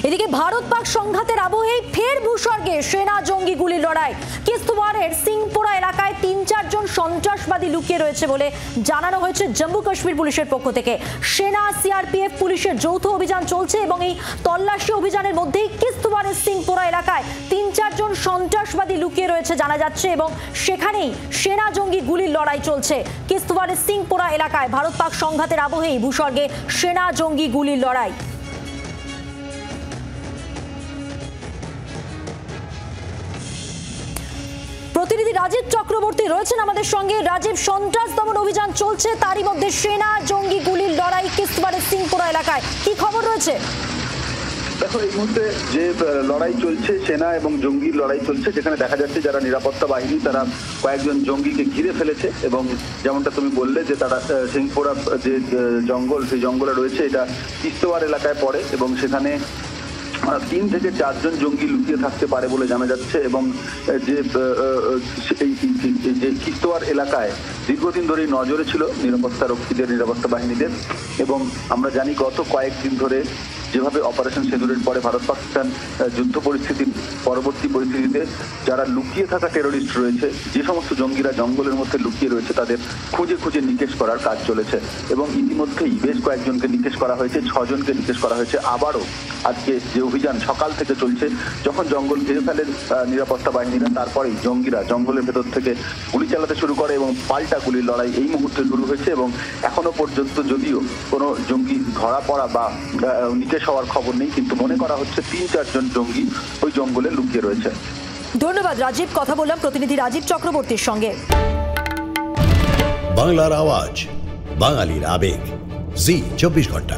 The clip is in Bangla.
এদিকে ভারত পাক সংঘাতের আবহে ফের ভূস্বর্গে সেনা জঙ্গি গুলির লড়াই। কিস্তওয়ারের সিংপোরা এলাকায় ৩-৪ জন সন্ত্রাসবাদী লুকিয়ে রয়েছে বলে জানানো হয়েছে জম্মু কাশ্মীর পুলিশের পক্ষ থেকে। সেনা, সিআরপিএফ, পুলিশের যৌথ অভিযান চলছে এবং এই তল্লাশি অভিযানের মধ্যেই কিস্তওয়ারের সিংপোরা এলাকায় ৩-৪ জন সন্ত্রাসবাদী লুকিয়ে রয়েছে জানা যাচ্ছে এবং সেখানেই সেনা জঙ্গি গুলির লড়াই চলছে। কিস্তওয়ারের সিংপোরা এলাকায় ভারত পাক সংঘাতের আবহেই ভূস্বর্গে সেনা জঙ্গি গুলির লড়াই। প্রতিনিধি রাজীব চক্রবর্তী রয়েছেন আমাদের সঙ্গে। রাজীব, সন্ত্রাস দমন অভিযান চলছে, তারই মধ্যে সেনা জঙ্গি গুলির লড়াই কিস্তওয়ারের সিংপোরা এলাকায়, কি খবর রয়েছে? দেখো, এই মুহূর্তে যে লড়াই চলছে, সেনা এবং জঙ্গির লড়াই চলছে, যেখানে দেখা যাচ্ছে যারা নিরাপত্তা বাহিনী তারা কয়েকজন জঙ্গিকে ঘিরে ফেলেছে এবং যেমনটা তুমি বললে যে তারা সিংপোরা যে জঙ্গল, সেই জঙ্গলে রয়েছে, এটা কিস্তওয়ার এলাকায় পড়ে এবং সেখানে ৩ থেকে ৪ জন জঙ্গি লুকিয়ে থাকতে পারে বলে জানা যাচ্ছে এবং যে কিস্তওয়ার এলাকায় দীর্ঘদিন ধরেই নজরে ছিল নিরাপত্তা রক্ষীদের, নিরাপত্তা বাহিনীদের। এবং আমরা জানি গত কয়েকদিন ধরে যেভাবে অপারেশন সিঁদুরের পরে ভারত পাকিস্তান যুদ্ধ পরিস্থিতির পরবর্তী পরিস্থিতিতে যারা লুকিয়ে থাকা টেরোরিস্ট রয়েছে, যে সমস্ত জঙ্গিরা জঙ্গলের মধ্যে লুকিয়ে রয়েছে, তাদের খুঁজে খুঁজে নিকেশ করার কাজ চলেছে এবং ইতিমধ্যেই বেশ কয়েকজনকে নিকেশ করা হয়েছে, 6 জনকে নিকেশ করা হয়েছে। আবারও আজকে যে অভিযান সকাল থেকে চলছে, যখন জঙ্গল ঘিরে ফেলে নিরাপত্তা বাহিনীরা, তারপরেই জঙ্গিরা জঙ্গলের ভেতর থেকে গুলি চালাতে শুরু করে এবং পাল্টা গুলির লড়াই এই মুহূর্তে শুরু হয়েছে এবং এখনো পর্যন্ত যদিও কোনো জঙ্গি ধরা পড়া বা নিকেশ হওয়ার খবর নেই, কিন্তু মনে করা হচ্ছে ৩-৪ জন জঙ্গি ওই জঙ্গলে লুকিয়ে রয়েছে। ধন্যবাদ রাজীব, কথা বললাম প্রতিনিধি রাজীব চক্রবর্তীর সঙ্গে। বাংলার আওয়াজ, বাঙালির আবেগ, জি 24 ঘন্টা।